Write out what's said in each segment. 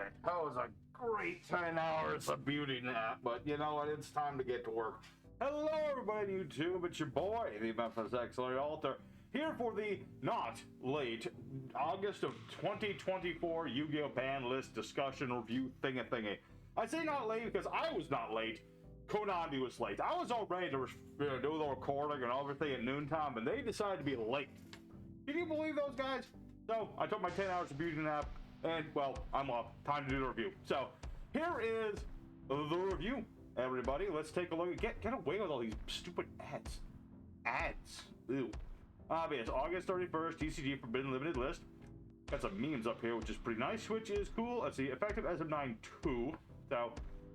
Alright, that was a great 10 hours of beauty nap, but you know what? It's time to get to work. Hello, everybody on YouTube. It's your boy, the Memphis Auxiliary Altar, here for the not late August of 2024 Yu-Gi-Oh! Banlist discussion review thingy. I say not late because I was not late. Konami was late. I was all ready to do the recording and everything at noontime, and they decided to be late. Can you believe those guys? So, I took my 10 hours of beauty nap, and, well, I'm up. Time to do the review. So, here is the review, everybody. Let's take a look. Get away with all these stupid ads. Ads. Ew. But it's August 31st, TCG Forbidden Limited List. Got some memes up here, which is pretty nice, which is cool. Let's see, effective as of 9/2. So,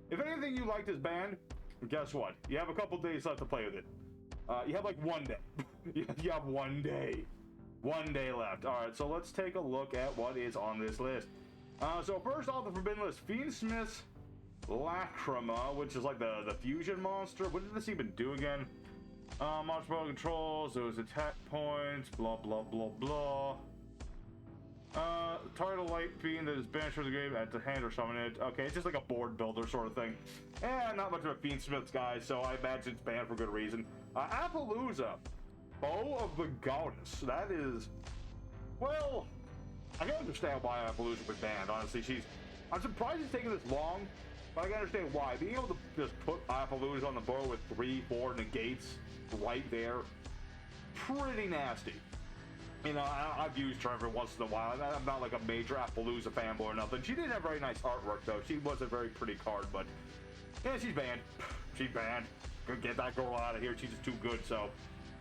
if anything you like this band, guess what? You have a couple days left to play with it. You have like 1 day. You have 1 day. 1 day left. Alright, so let's take a look at what is on this list. So first off, the Forbidden List, Fiendsmith's Lacrima, which is like the fusion monster. What did this even do again? Monster ball controls, those attack points, blah blah blah blah. Target a light fiend that is banished from the game at the hand or summon it. Okay, it's just like a board builder sort of thing. And not much of a Fiendsmith's guy, so I imagine it's banned for good reason. Appaloosa, Bow of the Goddess. That is, well, I can understand why Appaloosa was banned, honestly. I'm surprised it's taking this long, but I can understand why. Being able to just put Appaloosa on the board with 3-4 negates right there, pretty nasty. You know, I've used her every once in a while. I'm not like a major Appaloosa fanboy or nothing. She did have very nice artwork, though. She was a very pretty card, but yeah, she's banned. She's banned. Gonna get that girl out of here. She's just too good, so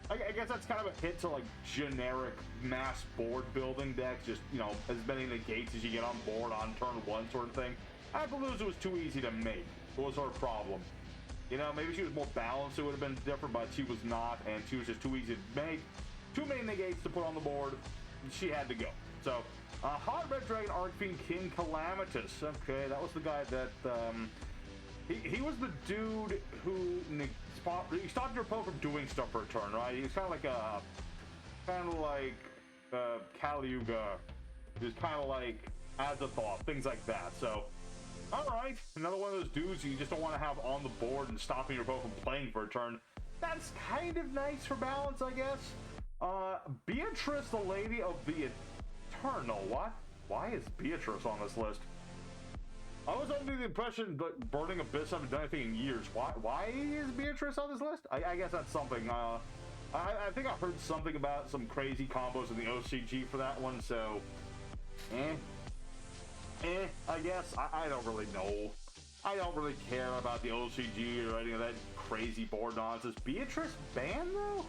I guess that's kind of a hit to like generic mass board building decks. Just, you know, as many negates as you get on board on turn one sort of thing. Appaloosa was too easy to make. What was her problem? You know, maybe she was more balanced, it would have been different, but she was not, and she was just too easy to make. Too many negates to put on the board. She had to go. So, Hot Red Dragon Archfiend King Calamitous. Okay, that was the guy that, he was the dude who he stopped your opponent from doing stuff for a turn, right? He was kind of like Caliuga. He was kind of like Azathoth, things like that. So, alright, another one of those dudes you just don't want to have on the board and stopping your opponent from playing for a turn. That's kind of nice for balance, I guess. Beatrice, the Lady of the Eternal. What? Why is Beatrice on this list? I was under the impression that Burning Abyss haven't done anything in years. Why is Beatrice on this list? I guess that's something. I think I heard something about some crazy combos in the OCG for that one, so I guess. I don't really know. I don't really care about the OCG or any of that crazy board nonsense. Beatrice banned, though?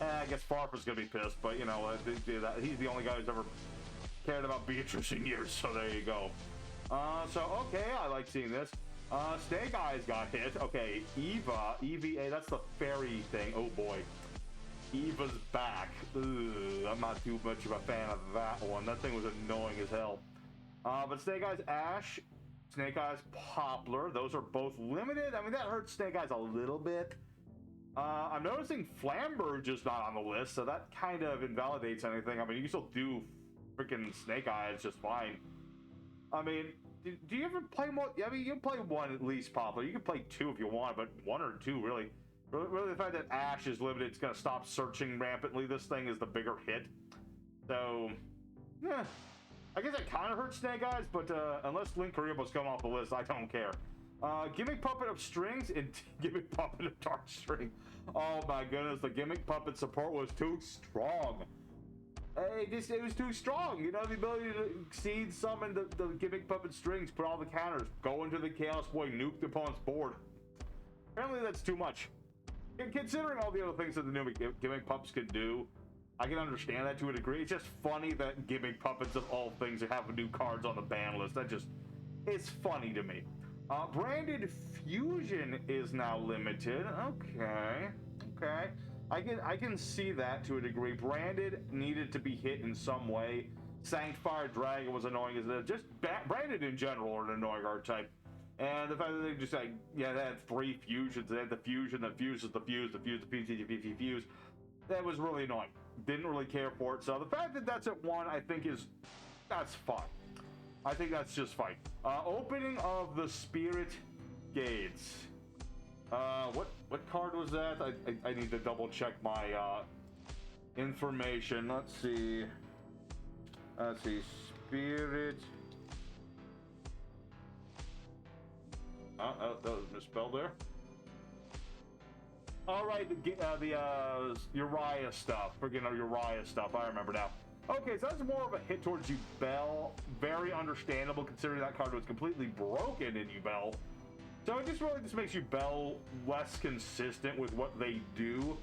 I guess Farfa's gonna be pissed, but you know, he's the only guy who's ever cared about Beatrice in years, so there you go. So, okay, I like seeing this. Snake Eyes got hit. Okay, EVA, that's the fairy thing. Oh boy. Eva's back. Ugh, I'm not too much of a fan of that one. That thing was annoying as hell. But Snake Eyes Ash, Snake Eyes Poplar, those are both limited. I mean, that hurts Snake Eyes a little bit. I'm noticing Flamberge is not on the list, so that kind of invalidates anything. I mean, you can still do freaking Snake Eyes just fine. I mean, do you ever play more? I mean, you can play one at least, Poplar. You can play two if you want, but one or two, really. Really, the fact that Ash is limited, it's going to stop searching rampantly. This thing is the bigger hit. So, yeah. I guess it kind of hurts Snake Eyes, but unless Link Karibo's coming off the list, I don't care. Gimmick Puppet of Strings and Gimmick Puppet of Dark String. Oh my goodness, the Gimmick Puppet support was too strong. It was too strong. You know, the ability to exceed summon the Gimmick Puppet Strings, put all the counters, go into the Chaos Boy, nuke the opponent's board. Apparently that's too much. And considering all the other things that the new Gimmick Puppets can do, I can understand that to a degree. It's just funny that Gimmick Puppets of all things have new cards on the ban list. That just, it's funny to me. Branded Fusion is now limited. Okay. I can see that to a degree. Branded needed to be hit in some way. Sanctified Dragon was annoying as it is. Just Branded in general are an annoying archetype. And the fact that they just like, yeah, they had 3 fusions. They had the fusion that fuses the fuse, the fuse, the fuse. That was really annoying. Didn't really care for it. So the fact that that's at 1, I think that's fine. I think that's just fine. Opening of the Spirit Gates. What card was that? I need to double check my information. Let's see. Spirit. That was misspelled there. All right, the Uriah stuff. Uriah stuff. I remember now. Okay, so that's more of a hit towards Yubel. Very understandable considering that card was completely broken in Yubel. So it just really makes Yubel less consistent with what they do.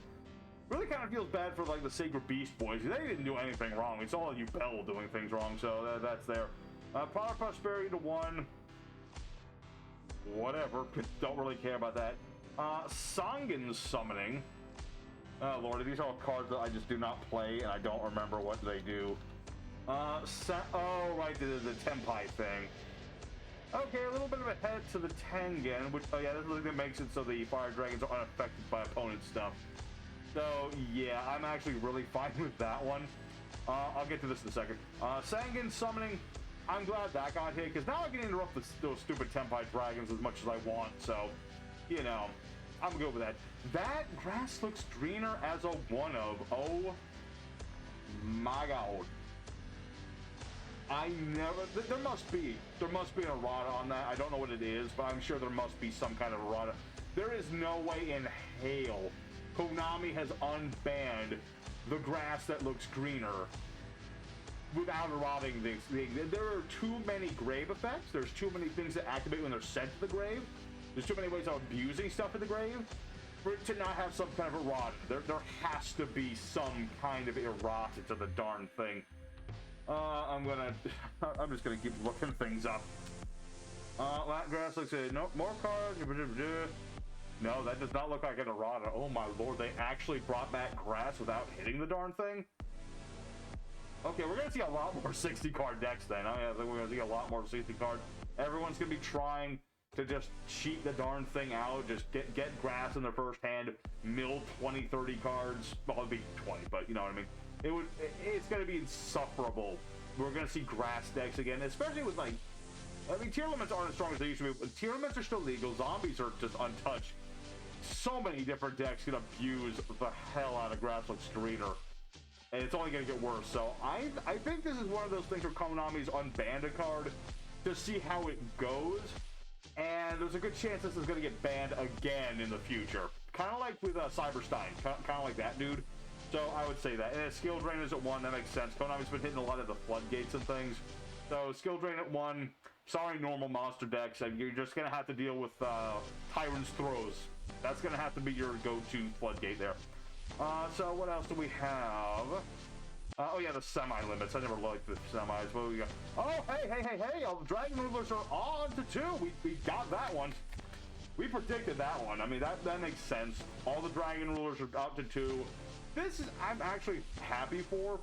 Really kind of feels bad for like the Sacred Beast Boys. They didn't do anything wrong. It's all Yubel doing things wrong. So that's there. Power Prosperity to 1. Whatever. Don't really care about that. Sangen Summoning. Oh lord, these are all cards that I just do not play and I don't remember what they do. Oh right, the Tenpai thing. Okay, a little bit of a head to the Tengen, which, oh yeah, this is the thing that makes it so the Fire Dragons are unaffected by opponent stuff. So yeah, I'm actually really fine with that one. I'll get to this in a second. Sangen Summoning, I'm glad that got hit, because now I can interrupt those stupid Tenpai Dragons as much as I want, so, you know, I'm good with that. That grass looks greener as a one of. Oh my god. There must be an errata on that. I don't know what it is, but I'm sure there must be some kind of errata. There is no way in hell Konami has unbanned the grass that looks greener without errating this thing. There are too many grave effects. There's too many things that activate when they're sent to the grave. There's too many ways of abusing stuff in the grave for it to not have some kind of errata. There has to be some kind of errata to the darn thing. I'm just gonna keep looking things up. That grass looks at no more cards. No, that does not look like an errata. Oh my lord, they actually brought back grass without hitting the darn thing. Okay, we're gonna see a lot more 60 card decks then. I think we're gonna see a lot more 60 cards. Everyone's gonna be trying to just cheat the darn thing out, just get grass in their first hand, mill 20, 30 cards. Well, it'd be 20, but you know what I mean. It's going to be insufferable. We're going to see grass decks again, especially with like, I mean, tier limits aren't as strong as they used to be. Tier limits are still legal. Zombies are just untouched. So many different decks can abuse the hell out of grass like Screener, and it's only going to get worse. So I think this is one of those things where Konami's unbanned a card to see how it goes, and there's a good chance this is going to get banned again in the future. Kind of like with Cyberstein, kind of like that dude. So I would say that. And Skill Drain is at 1, that makes sense. Konami's been hitting a lot of the floodgates and things. So Skill Drain at 1. Sorry, normal monster decks. You're just going to have to deal with Tyrant's Throws. That's going to have to be your go-to floodgate there. So what else do we have? Oh yeah, the semi-limits. I never liked the semis. What do we got? Oh, hey. All the Dragon Rulers are on to 2. We got that one. We predicted that one. I mean, that makes sense. All the Dragon Rulers are up to 2. This is, I'm actually happy for.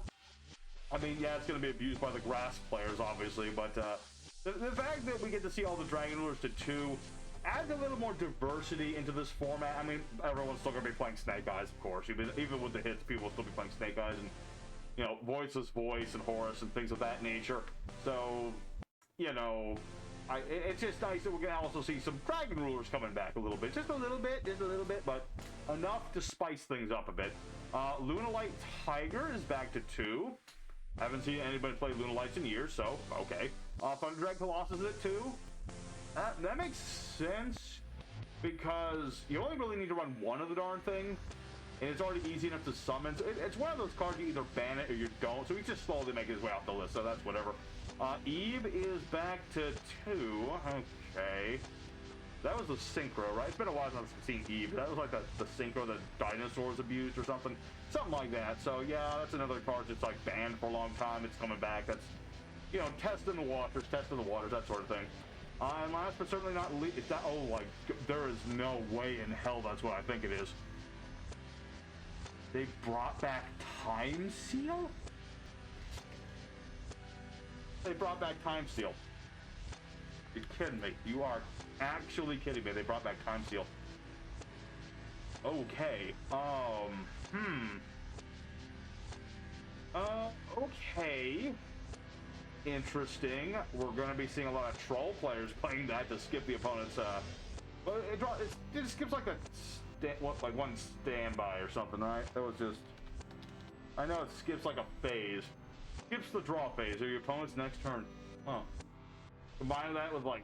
I mean, yeah, it's going to be abused by the grass players, obviously, but the fact that we get to see all the Dragon Rulers to 2 adds a little more diversity into this format. I mean, everyone's still going to be playing Snake Eyes, of course. Even with the hits, people will still be playing Snake Eyes and, you know, Voiceless Voice and Horus and things of that nature. So, you know, it's just nice that we're going to also see some Dragon Rulers coming back a little bit. Just a little bit, but enough to spice things up a bit. Lunalight Tiger is back to 2. Haven't seen anybody play Lunalights in years, so okay. Thunderdrag Colossus is at 2. That makes sense because you only really need to run one of the darn thing, and it's already easy enough to summon. So it's one of those cards you either ban it or you don't. So he's just slowly making his way off the list. So that's whatever. Eve is back to 2. Okay. That was the Synchro, right? It's been a while since I've seen Eve. That was like the Synchro that dinosaurs abused or something. Something like that. So yeah, that's another card that's like banned for a long time. It's coming back. That's, you know, testing the waters, that sort of thing. And last but certainly not least, it's that, oh, like, there is no way in hell that's what I think it is. They brought back Time Seal? They brought back Time Seal. You're kidding me. You are actually kidding me. They brought back Time Seal. Okay. Okay. interesting. We're going to be seeing a lot of troll players playing that to skip the opponent's. But it skips like like one standby or something, right? That was just. I know it skips like a phase. Skips the draw phase or your opponent's next turn. Huh. Combine that with like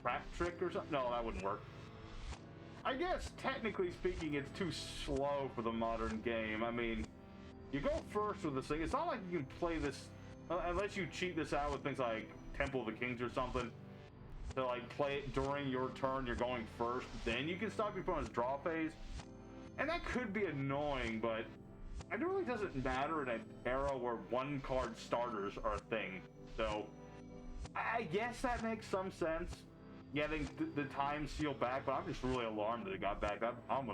trap trick or something. No, that wouldn't work. I guess technically speaking, it's too slow for the modern game. I mean, you go first with this thing. It's not like you can play this unless you cheat this out with things like Temple of the Kings or something. To like play it during your turn, you're going first. Then you can stop your opponent's draw phase, and that could be annoying. But it really doesn't matter in an era where one card starters are a thing. So I guess that makes some sense. Getting the time seal back, but I'm just really alarmed that it got back. I'm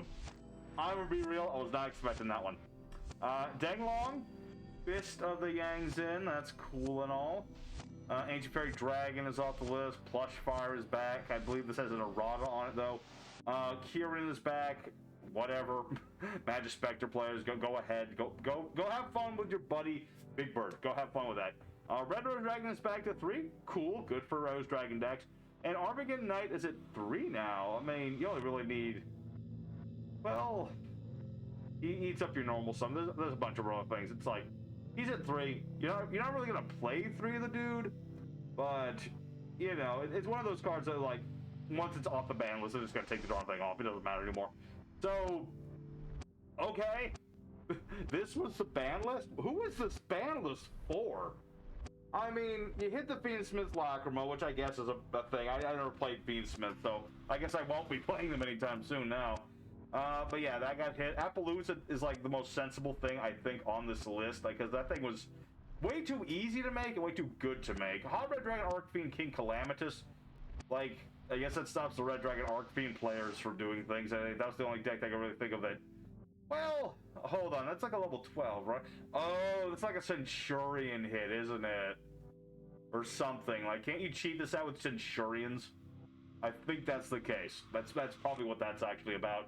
gonna be real. I was not expecting that one. Denglong, Fist of the Yang Zin. That's cool and all. Ancient Fairy Dragon is off the list. Plush Fire is back. I believe this has an errata on it though. Kieran is back. Whatever. Magic Spectre players, go ahead. Go have fun with your buddy Big Bird. Go have fun with that. Red Rose Dragon is back to 3. Cool. Good for Rose Dragon decks. And Armageddon Knight is at 3 now. I mean, you only really need. Well, he eats up your normal sum. There's a bunch of other things. It's like he's at 3. You're not really gonna play 3 of the dude, but you know, it's one of those cards that like once it's off the ban list, they're just gonna take the darn thing off. It doesn't matter anymore. So, okay, this was the ban list. Who was this ban list for? I mean, you hit the Fiendsmith Lacrima, which I guess is a thing. I never played Fiendsmith, so I guess I won't be playing them anytime soon now. But yeah, that got hit. Appaloosa is like the most sensible thing, I think, on this list, because that thing was way too easy to make and way too good to make. Hot Red Dragon Archfiend King Calamitous, like, I guess that stops the Red Dragon Archfiend players from doing things. I think that was the only deck I can really think of that. Well, hold on, that's like a level 12, right? Oh, it's like a Centurion hit, isn't it? Or something. Like, can't you cheat this out with Centurions? I think that's the case. That's probably what that's actually about.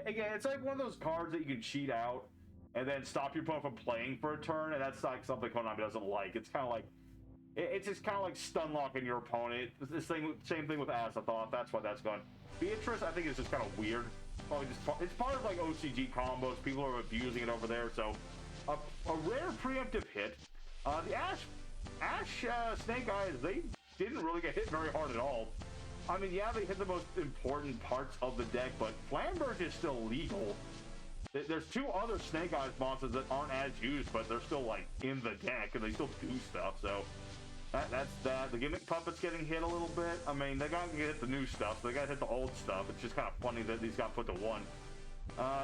Again, it's like one of those cards that you can cheat out and then stop your opponent from playing for a turn, and that's like something Konami doesn't like. It's kind of like, it's just kind of like stun locking your opponent. Same thing with Azathoth. That's why that's gone. Beatrice, I think, is just kind of weird. Probably just it's part of like OCG combos. People are abusing it over there. So a rare preemptive hit. The Ash Snake Eyes, they didn't really get hit very hard at all. I mean, yeah, they hit the most important parts of the deck, but Flamberge is still legal. There's 2 other Snake Eyes monsters that aren't as used, but they're still like in the deck and they still do stuff. So that's that. The Gimmick Puppet's getting hit a little bit. I mean, they gotta hit the new stuff, so they gotta hit the old stuff. It's just kind of funny that these got put to 1.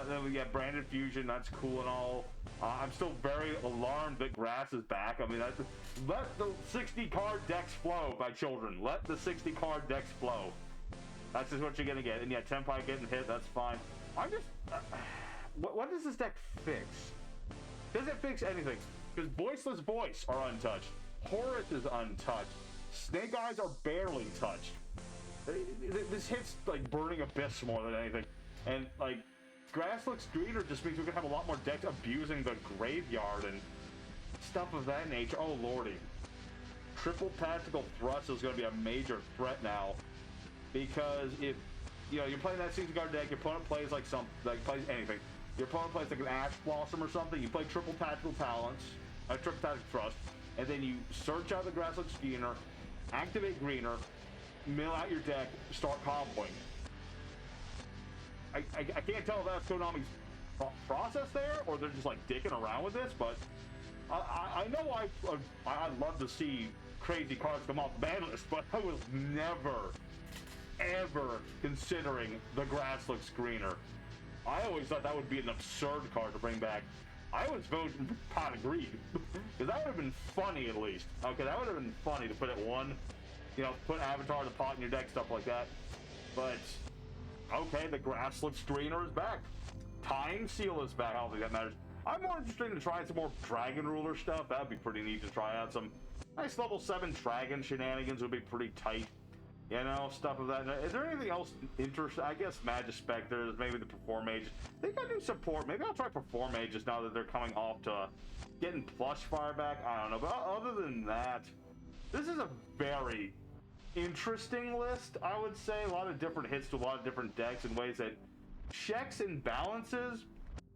Then we got Branded Fusion. That's cool and all. I'm still very alarmed that Grass is back. I mean, let the 60 card decks flow, my children. Let the 60 card decks flow. That's just what you're gonna get. And yeah, Tempai getting hit. That's fine. I'm just. What does this deck fix? Does it fix anything? Because Voiceless Voice are untouched. Horus is untouched. Snake Eyes are barely touched. This hits like Burning Abyss more than anything. And like, Grass looks greener just means we're gonna have a lot more decks abusing the graveyard and stuff of that nature. Oh lordy. Triple Tactical Thrust is gonna be a major threat now. Because if you're playing that 60 card deck, your opponent plays plays anything. Your opponent plays like an Ash Blossom or something, you play Triple Tactical Talents, Triple Tactical Thrust, and then you search out the Grasslook Greener, activate Greener, mill out your deck, start comboing. I can't tell if that's Konami's process there, or they're just like dicking around with this, but I know I'd love to see crazy cards come off the ban list, but I was never, ever considering the Grasslook Screener. I always thought that would be an absurd card to bring back. I was voting for Pot of Greed, because that would have been funny at least. Okay, that would have been funny to put at 1, put Avatar in the pot in your deck, stuff like that. But, okay, the Grasslook Screener is back. Time Seal is back. I don't think that matters. I'm more interested in trying some more Dragon Ruler stuff. That'd be pretty neat to try out. Some nice level 7 Dragon shenanigans would be pretty tight. Stuff of that. Is there anything else interesting? I guess Magic Spectres, maybe the Perform Mages. They got new support. Maybe I'll try Perform Mages now that they're coming off to getting Plush Fire back. I don't know. But other than that, this is a very interesting list, I would say. A lot of different hits to a lot of different decks in ways that checks and balances,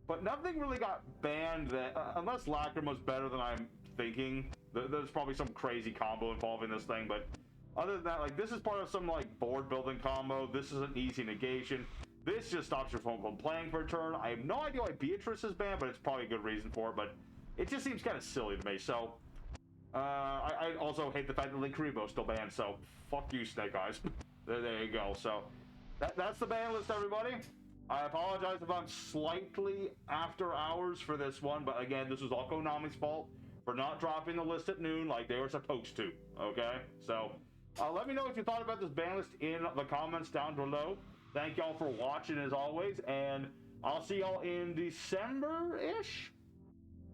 but nothing really got banned that, unless Lacrima's better than I'm thinking. There's probably some crazy combo involving this thing, but other than that, like, this is part of some, like, board building combo. This is an easy negation. This just stops your phone from playing for a turn. I have no idea why Beatrice is banned, but it's probably a good reason for it, but it just seems kind of silly to me. So I also hate the fact that Linkuribo's still banned, so fuck you, Snake Eyes. there you go. So that's the ban list, everybody. I apologize if I'm slightly after hours for this one, but again, this was all Konami's fault for not dropping the list at noon like they were supposed to, okay? So let me know what you thought about this ban list in the comments down below. Thank y'all for watching as always, and I'll see y'all in December-ish?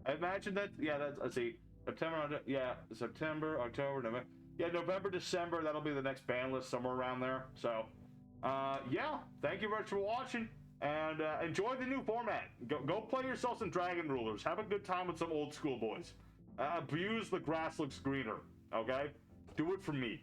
I imagine that, yeah, that's, let's see, September, October, November. Yeah, November, December, that'll be the next ban list, somewhere around there. So, yeah, thank you very much for watching, and enjoy the new format. Go play yourself some Dragon Rulers. Have a good time with some old school boys. Abuse the grass looks greener, okay? Do it for me.